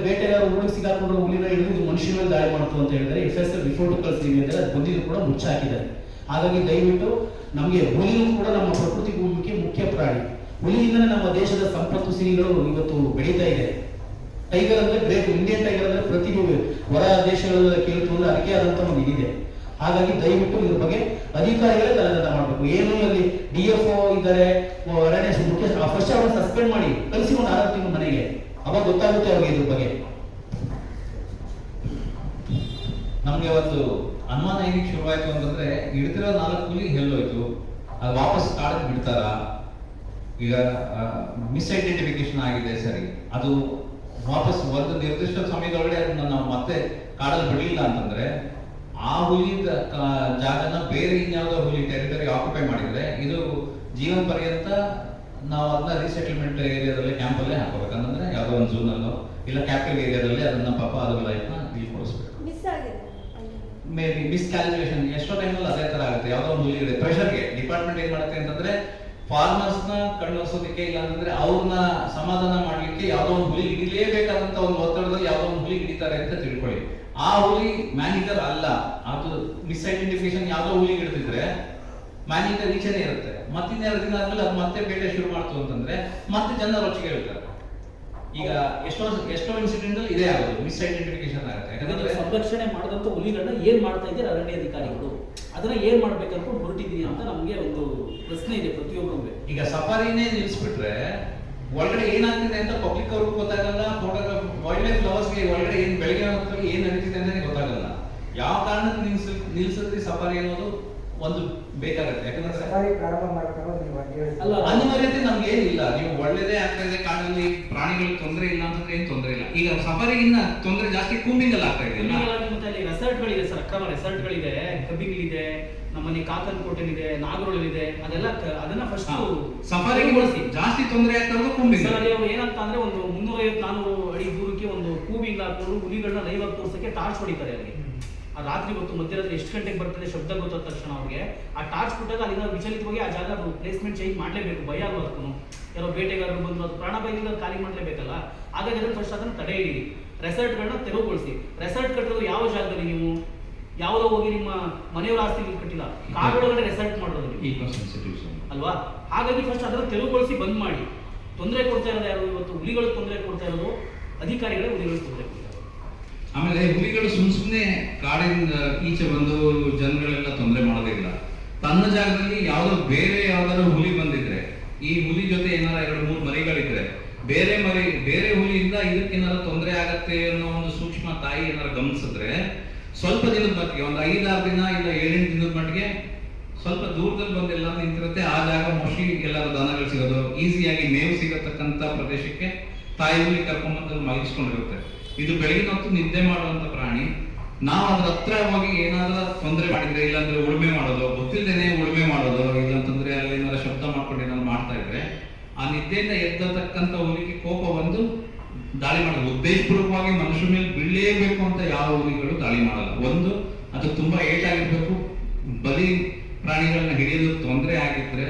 ಬೇಟೆಗಾರ ಊರಿಗೆ ಸಿಗಾಕೊಂಡ್ರೆ ಹುಲಿನ ಹಿಡಿದು ಮನುಷ್ಯನ ಮೇಲೆ ದಾಳಿ ಮಾಡ್ತು ಅಂತ ಹೇಳಿದ್ರೆ FSL ರಿಪೋರ್ಟ್ ಕಳಿಸ್ತೀವಿ ಅಂದ್ರೆ ಅದು ಬಂದಿದ್ದು ಕೂಡ ಮುಚ್ಚ ಹಾಕಿದ್ದಾರೆ. ಹಾಗಾಗಿ ದಯವಿಟ್ಟು ನಮಗೆ ಹುಲಿಯೂ ಕೂಡ ನಮ್ಮ ಪ್ರಕೃತಿ ಭೂಮಿಗೆ ಮುಖ್ಯ ಪ್ರಾಣಿ. ಹುಲಿಯಿಂದನೇ ನಮ್ಮ ದೇಶದ ಸಂಪತ್ತು ಸಿರಿಗಳು ಇವತ್ತು ಬೆಳೀತಾ ಇದೆ. ಟೈಗರ್ ಅಂದ್ರೆ ಗ್ರೇಟ್ ಇಂಡಿಯನ್ ಟೈಗರ್ ಅಂದ್ರೆ ಪ್ರತಿ ಹೊರ ದೇಶಗಳೆಲ್ಲ ಕೇಳ್ತು ಅಂದ್ರೆ ಅದಕ್ಕೆ ಆದಂತ ಒಂದು ಇದಿದೆ. ಹಾಗಾಗಿ ದಯವಿಟ್ಟು ಇದ್ರ ಬಗ್ಗೆ ಅಧಿಕಾರಿಗಳೇ ತಲೆದಂಡ ಮಾಡಬೇಕು. ಏನು ಅಲ್ಲಿ DFO ಇದ್ದಾರೆ, ಅರಣ್ಯ ಮುಖ್ಯ, ಫಸ್ಟ್ ಅವ್ರನ್ನ ಸಸ್ಪೆಂಡ್ ಮಾಡಿ ಕಳಿಸಿ ಒಂದು 6 ತಿಂಗಳು ಮನೆಗೆ, ಅವಾಗ ಗೊತ್ತಾಗುತ್ತೆ ಅವ್ರಿಗೆ ಇದ್ರ ಬಗ್ಗೆ. ನಮ್ಗೆ ಒಂದು ಅನುಮಾನ ಏನಕ್ಕೆ ಶುರುವಾಯ್ತು ಅಂತಂದ್ರೆ ಹಿಡ್ತಿರೋ 4 ಹುಲಿ ಎಲ್ಲೋಯ್ತು, ಅದು ವಾಪಸ್ ಕಾಡಕ್ಕೆ ಬಿಡ್ತಾರ? ಈಗ ಮಿಸ್ಐಡೆಂಟಿಫಿಕೇಶನ್ ಆಗಿದೆ ಸರಿ, ಅದು ವಾಪಸ್ ಒಂದು ನಿರ್ದಿಷ್ಟ ಸಮಯದೊಳಗಡೆ ಅದನ್ನ ನಾವು ಮತ್ತೆ ಕಾಡಲ್ಲಿ ಬಿಡಲಿಲ್ಲ ಅಂತಂದ್ರೆ ಆ ಹುಲಿ ಜಾಗನ ಬೇರೆ ಇನ್ಯಾವುದೋ ಹುಲಿ ಟೆರಿಟರಿ ಆಕ್ಯುಪೈ ಮಾಡಿದ್ರೆ ಇದು ಜೀವನ ಪರ್ಯಂತ ನಾವು ಅದನ್ನ ರೀಸೆಟಲ್ಮೆಂಟ್ ಏರಿಯಾದಲ್ಲಿ ಕ್ಯಾಂಪಲ್ಲೇ ಹಾಕೋಬೇಕು. ಅಂತಂದ್ರೆ ಯಾವುದೋ ಒಂದು ಝೂನಲ್ಲೋ ಇಲ್ಲ ಕ್ಯಾಪಿಟಲ್ ಏರಿಯಾದಲ್ಲಿ ಅದನ್ನ ಪಾಪ ಅದ್ರ ಲೈಫ್ನ ಇಲ್ಲಿ ಕೊಡಿಸ್ಬೇಕು. ಮೇ ಬಿ ಮಿಸ್ಕ್ಯಾಲ್ಕುಲೇಷನ್ ಎಷ್ಟೋ ಟೈಮಲ್ಲಿ ಅದೇ ತರ ಆಗುತ್ತೆ. ಯಾವುದೋ ಒಂದು ಹುಲಿ ಇದೆ ಪ್ರೆಷರ್ಗೆ ಡಿಪಾರ್ಟ್ಮೆಂಟ್ ಏನ್ ಮಾಡುತ್ತೆ ಅಂತಂದ್ರೆ ಫಾರ್ಮರ್ಸ್ ನ ಕಣ್ಣೊರ್ಸೋದಕ್ಕೆ ಇಲ್ಲ ಅಂತಂದ್ರೆ ಅವ್ರನ್ನ ಸಮಾಧಾನ ಮಾಡ್ಲಿಕ್ಕೆ ಯಾವುದೋ ಒಂದು ಹುಲಿ ಹಿಡಿಲೇಬೇಕಾದಂತ ಒಂದು ಒತ್ತಡದಲ್ಲಿ ಯಾವುದೋ ಒಂದು ಹುಲಿ ಹಿಡಿತಾರೆ ಅಂತ ತಿಳ್ಕೊಳ್ಳಿ. ಆ ಹುಲಿ ಮ್ಯಾನಿಟರ್ ಅಲ್ಲ, ಅದು ಮಿಸ್ಐಡೆಂಟಿಫಿಕೇಶನ್ ಯಾವುದೋ ಹುಲಿ ಹಿಡಿದಿದ್ರೆ ಮ್ಯಾನಿಟರ್ ಈಚೆನೇ ಇರುತ್ತೆ. ಮತ್ತಿನ್ನೆರಡು ದಿನ ಆದ್ಮೇಲೆ ಅದು ಮತ್ತೆ ಬೇಟೆ ಶುರು ಮಾಡ್ತು ಅಂತಂದ್ರೆ ಮತ್ತೆ ಜನ ರೊಚ್ಚಿಗೆ ಹೇಳ್ತಾರೆ. ಈಗ ಎಷ್ಟೋ ಇನ್ಸಿಡೆಂಟ್ ಅಲ್ಲಿ ಇದೇ ಆಗೋದು, ಮಿಸ್ಐಡೆಂಟಿಫಿಕೇಶನ್ ಆಗುತ್ತೆ. ಯಾಕಂದ್ರೆ ಸಂರಕ್ಷಣೆ ಮಾಡಿದಂತ ಹುಲಿಗಳನ್ನ ಏನ್ ಮಾಡ್ತಾ ಇದ್ದಾರೆ ಅರಣ್ಯ ಅಧಿಕಾರಿಗಳು, ಅದನ್ನ ಏನ್ ಮಾಡ್ಬೇಕಂತ ಹೊರಟಿದೀನಿ ಅಂತ ನಮ್ಗೆ ಒಂದು ಪ್ರಶ್ನೆ ಇದೆ ಪ್ರತಿಯೊಬ್ಬರಿಗೆ. ಈಗ ಸಫಾರಿನೇ ನಿಲ್ಲಿಸ್ಬಿಟ್ರೆ ಒಳಗಡೆ ಏನಾಗ್ತಿದೆ ಅಂತ ಪಬ್ಲಿಕ್ ಅವ್ರಿಗೂ ಗೊತ್ತಾಗಲ್ಲ, ವೈಲ್ಡ್ ಲೈಫ್ ಲವರ್ಸ್ಗೆ ಒಳಗಡೆ ಏನ್ ಬೆಳಗ್ಗೆ ಹೊತ್ತಲ್ಲಿ ಏನ್ ನಡೀತಿದೆ ಅಂತಾನೆ ಗೊತ್ತಾಗಲ್ಲ. ಯಾವ ಕಾರಣಕ್ಕೆ ನಿಲ್ಸಿದ್ರಿ ಸಫಾರಿ ಅನ್ನೋದು ಒಂದು ಬೇಕಾಗತ್ತೆ. ಯಾಕಂದ್ರೆ ಸಫಾರಿ ಪ್ರಾರಂಭ ಮಾಡ್ತಾರೆ ಅಲ್ಲ, ಅನಿವಾರ್ಯತೆ ನಮ್ಗೆ ಏನಿಲ್ಲ. ನೀವು ಒಳ್ಳೇದೇ ಆಗ್ತಾ ಇದೆ, ಕಾಡಲ್ಲಿ ಪ್ರಾಣಿಗಳಿಗೆ ತೊಂದರೆ ಇಲ್ಲ ಅಂತಂದ್ರೆ ಏನ್ ತೊಂದರೆ ಇಲ್ಲ. ಈಗ ಸಫಾರಿಗಿನ್ನ ತೊಂದರೆ ಜಾಸ್ತಿ ಕೂಂಬಿಂಗ್ ಅಲ್ಲಿ ಆಗ್ತಾ ಇದೆಯಲ್ಲ. ಮತ್ತೆ ಅಲ್ಲಿ ರೆಸಾರ್ಟ್ಗಳಿದೆ ಸರ್, ಅಕ್ರಮ ರೆಸಾರ್ಟ್ಗಳಿದೆ, ಕಬ್ಬಿಗಳಿದೆ, ನಮ್ಮನೆ ಕಾಕನ್ ಕೋಟೆಲಿದೆ, ನಾಗರೋಳಲ್ಲಿದೆ, ಅದನ್ನ ಫಸ್ಟ್ ಸಫಾರಿಗೆ ಬಳಸಿ ಜಾಸ್ತಿ ತೊಂದರೆ ಆಗ್ತಾ ಇರೋದು ಕೂಂಬಿಂಗ್. ಸರ್ ಅಲ್ಲಿ ಅವ್ರು ಏನಂತ ಅಂದ್ರೆ ಒಂದು 350-400 ಅಡಿ ದೂರಕ್ಕೆ ಒಂದು ಕೂಬಿಂಗ್ ಹಾಕೊಂಡು ಹುಲಿಗಳನ್ನ ಲೈವ್ ಆಗಿ ತೋರ್ಸಕ್ಕೆ ಟಾರ್ಚ್ ಹೊಡಿತಾರೆ ಅಲ್ಲಿ. ಆ ರಾತ್ರಿ ಹೊತ್ತು ಮಧ್ಯರಾತ್ರಿ ಎಷ್ಟು ಗಂಟೆಗೆ ಬರ್ತದೆ ಶಬ್ದ ಗೊತ್ತಾದ ತಕ್ಷಣ ಅವ್ರಿಗೆ ಆ ಟಾರ್ಚ್ ಕೊಟ್ಟಾಗ ಅಲ್ಲಿಂದ ವಿಚಲಿತವಾಗಿ ಆ ಜಾಗ ಪ್ಲೇಸ್ಮೆಂಟ್ ಚೇಂಜ್ ಮಾಡಲೇಬೇಕು. ಭಯ ಅಲ್ವಾ ಅದಕ್ಕೂ, ಯಾರೋ ಬೇಟೆಗಾರರು ಬಂದು ಅದು ಪ್ರಾಣ ಭಯದಿಂದ ಖಾಲಿ ಮಾಡಲೇಬೇಕಲ್ಲ. ಹಾಗಾಗಿ ಅದನ್ನು ಫಸ್ಟ್ ಅದನ್ನು ತಡೆ ಹಿಡಿರಿ. ರೆಸಾರ್ಟ್ಗಳನ್ನ ತೆರವುಗೊಳಿಸಿ. ರೆಸಾರ್ಟ್ ಕಟ್ಟಿರೋದು ಯಾವ ಜಾಗದಲ್ಲಿ? ನೀವು ಯಾವುದೋ ಹೋಗಿ ನಿಮ್ಮ ಮನೆಯವರ ಆಸ್ತಿ ಕಟ್ಟಿಲ್ಲ, ಕಾಡೊಳಗಡೆ ರೆಸಾರ್ಟ್ ಮಾಡೋದು ಅಲ್ವಾ? ಹಾಗಾಗಿ ಫಸ್ಟ್ ಅದನ್ನು ತೆರವುಗೊಳಿಸಿ ಬಂದ್ ಮಾಡಿ. ತೊಂದರೆ ಕೊಡ್ತಾ ಇರೋದು ಯಾರು? ಇವತ್ತು ಹುಲಿಗಳಿಗೆ ತೊಂದರೆ ಕೊಡ್ತಾ ಇರೋದು ಅಧಿಕಾರಿಗಳೇ ಹುಲಿಗಳಿಗೆ ತೊಂದರೆ ಕೊಡ್ತಾರೆ. ಆಮೇಲೆ ಹುಲಿಗಳು ಸುಮ್ಮನೆ ಕಾಡಿಂದ ಈಚೆ ಬಂದು ಜನಗಳೆಲ್ಲ ತೊಂದರೆ ಮಾಡೋದಿಲ್ಲ. ತನ್ನ ಜಾಗದಲ್ಲಿ ಯಾವ್ದೋ ಬೇರೆ ಯಾವ್ದಾದ್ರು ಹುಲಿ ಬಂದಿದ್ರೆ, ಈ ಹುಲಿ ಜೊತೆ ಏನಾರ 2-3 ಮರಿಗಳಿದ್ರೆ ಬೇರೆ ಹುಲಿಯಿಂದ ಇದಕ್ಕೇನಾರ ತೊಂದರೆ ಆಗತ್ತೆ ಅನ್ನೋ ಒಂದು ಸೂಕ್ಷ್ಮ ತಾಯಿ ಏನಾರ ಗಮನಿಸಿದ್ರೆ ಸ್ವಲ್ಪ ದಿನದ ಮಟ್ಟಿಗೆ ಒಂದು 5-6 ದಿನ ಇಲ್ಲ 7-8 ದಿನದ ಮಟ್ಟಿಗೆ ಸ್ವಲ್ಪ ದೂರದಲ್ಲಿ ಬಂದು ಎಲ್ಲ ನಿಂತಿರುತ್ತೆ. ಆ ಜಾಗ ಮೋಸ್ಟ್ಲಿ ಎಲ್ಲರೂ ದನಗಳು ಸಿಗೋದು, ಈಸಿಯಾಗಿ ಮೇವು ಸಿಗತಕ್ಕಂತ ಪ್ರದೇಶಕ್ಕೆ ತಾಯಿ ಹುಲಿ ಕರ್ಕೊಂಡ್ಬಂದು ಮಲಗಿಸ್ಕೊಂಡಿರುತ್ತೆ. ಇದು ಬೆಳಗಿನ ಹೊತ್ತು ನಿದ್ದೆ ಮಾಡುವಂತ ಪ್ರಾಣಿ. ನಾವು ಅದ್ರ ಹತ್ರ ಹೋಗಿ ಏನಾದ್ರೂ ತೊಂದರೆ ಮಾಡಿದ್ರೆ, ಇಲ್ಲಾಂದ್ರೆ ಉಳುಮೆ ಮಾಡೋದು, ಗೊತ್ತಿಲ್ಲದೇನೆ ಉಳುಮೆ ಮಾಡೋದು, ಇಲ್ಲಾಂತಂದ್ರೆ ಅಲ್ಲಿ ಏನಾರ ಶಬ್ದ ಮಾಡ್ಕೊಂಡು ಏನಾದ್ರು ಮಾಡ್ತಾ ಇದ್ರೆ ಆ ನಿದ್ದೆಯಿಂದ ಎದ್ದತಕ್ಕಂತ ಹುಲಿಗೆ ಕೋಪ ಬಂದು ದಾಳಿ ಮಾಡೋದು. ಉದ್ದೇಶಪೂರ್ವಕವಾಗಿ ಮನುಷ್ಯ ಮೇಲೆ ಬೀಳಲೇಬೇಕು ಅಂತ ಯಾವ ಹುಲಿಗಳು ದಾಳಿ ಮಾಡಲ್ಲ. ಒಂದು, ಅದು ತುಂಬಾ ಏಟಾಗಿರ್ಬೇಕು, ಬಲಿ ಪ್ರಾಣಿಗಳನ್ನ ಹಿಡಿಯೋದು ತೊಂದರೆ ಆಗಿದ್ರೆ,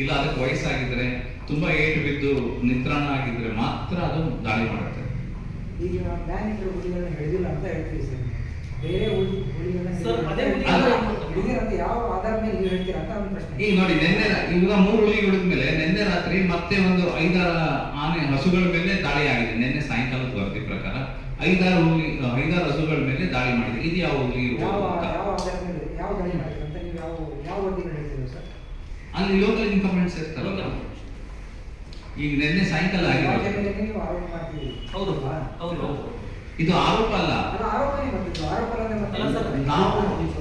ಇಲ್ಲ ಅದಕ್ಕೆ ವಯಸ್ಸಾಗಿದ್ರೆ, ತುಂಬಾ ಏಟು ಬಿದ್ದು ನಿತ್ರಾಣ ಆಗಿದ್ರೆ ಮಾತ್ರ ಅದು ದಾಳಿ ಮಾಡುತ್ತೆ. ಈಗ ಬ್ಯಾನ್ ಇರೋ ಹುಲಿಗಳನ್ನ ಹಿಡಿದಿಲ್ಲ ಅಂತ ಹೇಳ್ತೀವಿ ಸರ್. ಬೇರೆ ಹುಲಿಗಳನ್ನ ಸರ್, ಅದೇ ಹಿಡಿದಿರಂತ ಯಾವ ಆಧಾರ ಮೇಲೆ ನೀವು ಹೇಳ್ತೀರಾ ಅಂತ ಒಂದು ಪ್ರಶ್ನೆ. ಈಗ ನೋಡಿ, ನಿನ್ನೆ ಈಗ 3 ಹುಲಿ ಹಿಡಿದ್ಮೇಲೆ ನಿನ್ನೆ ರಾತ್ರಿ ಮತ್ತೆ ಒಂದು 5-6 ಆನೆ ಹಸುಗಳ ಮೇಲೆ ದಾಳಿ ಆಗಿದೆ. ನಿನ್ನೆ ಸಾಯಂಕಾಲದ ವರದಿ ಪ್ರಕಾರ 5-6 ಹಸುಗಳ ಮೇಲೆ ದಾಳಿ ಮಾಡಿದೆ. ಇದು ಯಾವ ಹುಲಿ ಯಾವ ಅಂತ ಆಧಾರ ಮೇಲೆ ಯಾವ ದಾಳಿ ಮಾಡಿದ್ರು ಅಂತ ನೀವು ಯಾವ ವರದಿಗಳು ಹೇಳ್ತೀರಾ ಸರ್? ಅಲ್ಲಿ ಲೋಕಲ್ ಇನ್ಫಾರ್ಮೆಂಟ್ಸ್ ಇರ್ತಾರಲ್ಲ. ಈಗ ನಿನ್ನೆ ಸಾಯಂಕಾಲ ಯಾವ ಆಗಿರೋದು ಜಮೀನಿಗೆ ನೀವು ಆರೋಪ ಮಾಡ್ತೀವಿ. ಹೌದು ಹೌದು. ಇದು ಆರೋಪ ಅಲ್ಲ. ಅದು ಆರೋಪನೇ ಬರ್ತಿತ್ತು. ಆರೋಪ ಅಲ್ಲದೆ ಅಲ್ಲ ಸರ್, ಮತ್ತೆ ನಾವು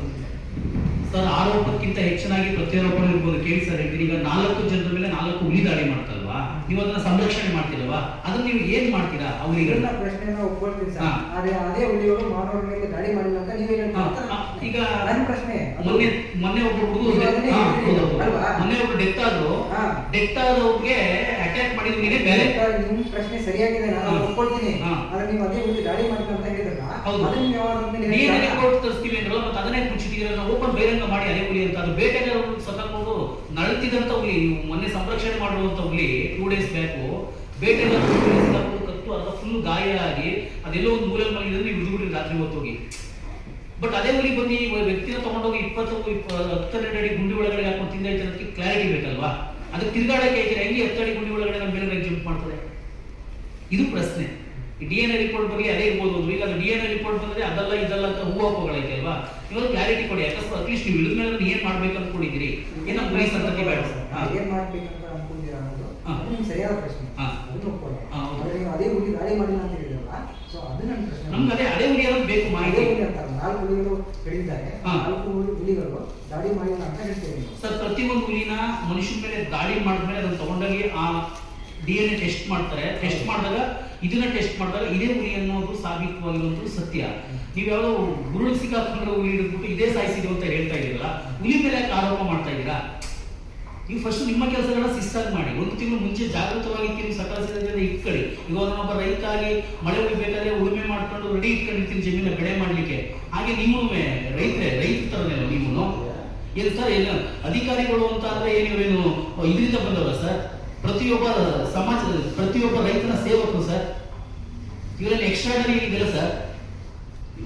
ಸರ್ ಆರೋಪಕ್ಕಿಂತ ಹೆಚ್ಚಿನಾಗಿ ಪ್ರತ್ಯಾರೋಪಣೆ ಇರ್ಬೋದು. ಕೇಳಿ ಸರ್, ಹೇಳ್ತೀನಿ, ಈಗ 4 ಜನರ ಮೇಲೆ 4 ಹುಲಿ ದಾಳಿ ಮಾಡ್ತಲ್ವಾ, ನೀವು ಅದನ್ನ ಸಂರಕ್ಷಣೆ ಮಾಡ್ತೀರಲ್ವಾ, ಅದನ್ನ ನೀವು ಏನ್ ಮಾಡ್ತೀರಾ? ಇದನ್ನ ಪ್ರಶ್ನೆನ ಒಪ್ಕೊಳ್ತೀನಿ ಸರ್. ಅದೇ ಹುಲಿಗಳು ಮಾನವರ ಮೇಲೆ ದಾಳಿ ಮಾಡಿಲ್ಲ ಅಂತ ನೀವೇ ಹೇಳ್ತೀರಾ? ಈಗ ನನ್ನ ಪ್ರಶ್ನೆ ಮೊನ್ನೆ ಒಬ್ಬ ಹುಡುಗ ನೀವು ಅದನ್ನೇ ಹೇಳ್ತೀರಿ ಅಲ್ವಾ? ಮೊನ್ನೆ ಒಬ್ರು ಡೆತ್ ಆದ್ರು, ಹಾ. ಡೆತ್ ಆದವ್ರಿಗೆ ಅಟ್ಯಾಕ್ ಮಾಡಿದ ನೀನೇ ಬೇರೆ. ನಿಮ್ ಪ್ರಶ್ನೆ ಸರಿಯಾಗಿದೆ, ನಾನು ಒಪ್ಕೊಳ್ತೀನಿ. ಹಾ. ಆದ್ರೆ ನೀವು ಅದೇ ಹುಲಿ ದಾಳಿ ಮಾಡಿಲ್ಲ ಅಂತ ಹೇಳಿದ್ರಲ್ಲ, ಹೌದು. ಅದನ್ನ ನೀವು ಯಾವಾಗ ಮೇಲೆ ನೀನೇ ಹೇಳ್ತೀರಾ? ರಿಪೋರ್ಟ್ ತರಿಸ್ತೀವಿ ಅಂದ್ರಲ್ಲ, ಮತ್ತೆ ಅದನ್ನೇ ಮುಚ್ಚಿಟ್ಟಿದ್ದೀರ. ಓಪನ್ ಬಹಿರಂಗ ಮಾಡಿ ಅದೇ ಹುಲಿ ಅಂತ. ಅದು ಬೇಟೆಗಾರ ಸತಕೊಂಡು ನಳತಿದಂತ ಹುಲಿ, ನೀವು ಮೊನ್ನೆ ಸಂರಕ್ಷಣೆ ಮಾಡುವಂತ ಹುಲಿ 2 days ಬ್ಯಾಕು ಬೇಟೆಗಾರ ಕತ್ತು ಅರ್ಧ ಫುಲ್ ಗಾಯ ಆಗಿ ಅದೆಲ್ಲೋ ಒಂದು ಮೂಲೆಯಲ್ಲಿ ಮಲಗಿದ್ರೆ ನೀವು ಹಿಡಿದ್ಬಿಟ್ರಿ ರಾತ್ರಿ ಹೊತ್ತೋಗಿ. ಬಟ್ ಅದೇ ಹುಲಿ ಬಂದು ಈ ವ್ಯಕ್ತಿನ ತಗೊಂಡೋಗಿ 10 ಅಡಿ ಗುಂಡಿ ಒಳಗಡೆ ಹಾಕೊಂಡು ತಿಂದೈತೆ ಅನ್ನೋದಕ್ಕೆ ಕ್ಲಾರಿಟಿ ಬೇಕಲ್ವಾ? ಅದಕ್ಕೆ ತಿರ್ಗಾಡಕ್ಕೆ ಐತೆ ಹೆಂಗೆ 10 ಅಡಿ ಗುಂಡಿ ಒಳಗಡೆ ನಮ್ಮ ಬೇರೆ ಜಂಪ್ ಮಾಡ್ತದೆ? ಇದು ಪ್ರಶ್ನೆ. DNA ರಿಪೋರ್ಟ್ ಬಗ್ಗೆ ಅದೇ ಇರ್ಬೋದು. ಈಗ ಅದು DNA ರಿಪೋರ್ಟ್ ಬಂದ್ರೆ ಅದಲ್ಲ ಇದಲ್ಲ ಅಂತ ಹೂವಾಪಗಳೈತೆ ಅಲ್ವಾ? ಇವಾಗ ಕ್ಲಾರಿಟಿ ಕೊಡಿ. ಯಾಕಂದ್ರೆ ಅಟ್ಲೀಸ್ಟ್ ನೀವು ಇಳಿದ ಮೇಲೆ ಏನ್ ಮಾಡ್ಬೇಕು ಅನ್ಕೊಂಡಿದ್ದೀರಿ? ಏನೋ ಗುರಿ ಸಂತತಿ ಬೇಡ. ಏನ್ ಮಾಡ್ಬೇಕಂತ ಅನ್ಕೊಂಡಿದ್ದೀರಾ ಅನ್ನೋದು ಹಾ. ಅದು ನಿಮ್ ಸರಿಯಾದ ಪ್ರಶ್ನೆ. ಹಾ. ಅದನ್ನ ಒಪ್ಕೊಳ್ಳೋಣ. ಹಾ, ಹೌದು. ಆದ್ರೆ ನೀವು ಅದೇ ಹುಲಿ ದಾಳಿ ಮಾಡಿಲ್ಲ ಅಂತ ಹೇಳಿದ್ರಲ್ಲ, ಸೊ ಅದು ನನ್ನ ಪ್ರಶ್ನೆ. ನಮ್ಗೆ ಅದೇ ಹುಲಿ ಅನ್ನೋದು ಬೇಕು ಅದೇ ಮಾಹಿತಿ. ಹುಲಿ ಅಂತ 4 ಹುಲಿಗಳು ಹಿಡಿದಿದ್ದಾರೆ. ಹಾ. 4 ಹುಲಿಗಳು ದಾಳಿ ಮಾಡಿಲ್ಲ ಅಂತ ಹೇಳ್ತೀವಿ ನೀವು. ಸರ್, ಪ್ರತಿಯೊಂದು ಹುಲಿನ ಮನುಷ್ಯನ ಮೇಲೆ ದಾಳಿ ಮಾಡಿದ್ಮೇಲೆ ಅದನ್ನ ತಗೊಂಡೋಗಿ ಆ DNA ಟೆಸ್ಟ್ ಮಾಡ್ತಾರೆ. ಟೆಸ್ಟ್ ಮಾಡಿದಾಗ ಇದನ್ನ ಟೆಸ್ಟ್ ಮಾಡಿದಾಗ ಇದೇ ಹುಲಿ ಅನ್ನೋದು ಸಾಬೀತವಾಗಿರುವಂಥದ್ದು ಸತ್ಯ. ನೀವು ಯಾವ್ದೋ ಗುರುಳು ಸಿಕ್ಕಾಕೊಂಡ್ರೆ ಹುಲಿ ಹಿಡಿದ್ಬಿಟ್ಟು ಇದೇ ಸಾಯಿಸಿದ್ರು ಅಂತ ಹೇಳ್ತಾ ಇದ್ದೀರಲ್ಲ, ಹುಲಿ ಮೇಲೆ ಯಾಕೆ ಆರೋಪ ಮಾಡ್ತಾ ಇದ್ದೀರಾ? ನೀವು ಫಸ್ಟ್ ನಿಮ್ಮ ಕೆಲಸಗಳನ್ನ ಶಿಸ್ತಾಗಿ ಮಾಡಿ. 1 ತಿಂಗಳು ಮುಂಚೆ ಜಾಗೃತವಾಗಿ ನೀವು ಸಕಲ ಸಿದ್ಧತೆ ಇಟ್ಕೊಳ್ಳಿ. ಈಗ ಒಬ್ಬ ರೈತ ಆಗಿ ಮಳೆ ಉಳಿಬೇಕಾದ್ರೆ ಉಳುಮೆ ಮಾಡ್ಕೊಂಡು ರೆಡಿ ಇಟ್ಕೊಂಡಿರ್ತೀನಿ ಜಮೀನ ಬೆಳೆ ಮಾಡ್ಲಿಕ್ಕೆ. ಹಾಗೆ ನೀವು ರೈತ ತರನೇನು ನೀವು ಏನು ಸರ್? ಏನು ಅಧಿಕಾರಿಗಳು ಅಂತ ಅಂದ್ರೆ ಏನಿವೇನು ಇದರಿಂದ ಬಂದವರ ಸರ್? ಪ್ರತಿಯೊಬ್ಬ ರೈತನ ಸೇವಕರು ಸರ್. ಇವರಲ್ಲಿ ಎಕ್ಸ್ಟ್ರಾಡರಿ ಇದೆಯಲ್ಲ ಸರ್.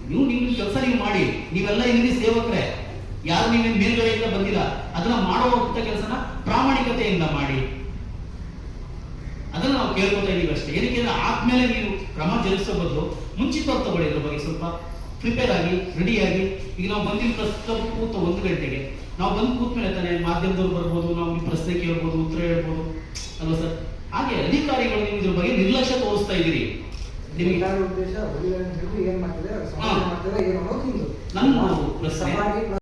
ನೀವು ನಿಮ್ಮ ಕೆಲಸ ನೀವು ಮಾಡಿ. ನೀವೆಲ್ಲ ಇಲ್ಲಿ ಸೇವಕರೇ, ಯಾರು ನೀವೇನು ಮೇಲ್ಗಡೆಯಿಂದ ಬಂದಿಲ್ಲ. ಅದನ್ನ ಮಾಡುವಂತ ಕೆಲಸನ ಪ್ರಾಮಾಣಿಕತೆಯಿಂದ ಮಾಡಿ. ಅದನ್ನ ನಾವು ಕೇಳ್ಕೊತಾ ಇದೀವಿ ಅಷ್ಟೇ. ಏನಕ್ಕೆ ಆದ್ಮೇಲೆ ನೀವು ಕ್ರಮ ಜರುಗಿಸೋ ಬದಲು ಮುಂಚಿತವಾಗಿ ತಗೊಳ್ಳಿ. ಇದ್ರ ಬಗ್ಗೆ ಸ್ವಲ್ಪ ಪ್ರಿಪೇರ್ ಆಗಿ ರೆಡಿಯಾಗಿ. ಈಗ ನಾವು ಬಂದಿನ ಪ್ರಸ್ತುತ ಕೂತ 1 ಗಂಟೆಗೆ ನಾವು ಬಂದು ಕೂತ್ಮೇಲೆ ತಾನೇ ಮಾಧ್ಯಮದವ್ರು ಬರ್ಬೋದು, ನಾವು ಪ್ರಶ್ನೆ ಕೇಳ್ಬೋದು, ಉತ್ತರ ಹೇಳ್ಬೋದು ಅಲ್ವಾ ಸರ್? ಹಾಗೆ ಅಧಿಕಾರಿಗಳು ನೀವು ಇದ್ರ ಬಗ್ಗೆ ನಿರ್ಲಕ್ಷ್ಯ ತೋರಿಸ್ತಾ ಇದ್ದೀರಿ. ನಿಮಗೆ ಉದ್ದೇಶ ಹುಲಿಗಳನ್ನು ಹಿಡಿದು ಏನ್ ಮಾಡ್ತಿದ್ದಾರೆ, ಸಂಹಾರ ಮಾಡ್ತಿದ್ದಾರೆ, ಏನು ಅನ್ನೋದು ನಿಮ್ದು. ನನ್ನ ಪ್ರಶ್ನೆ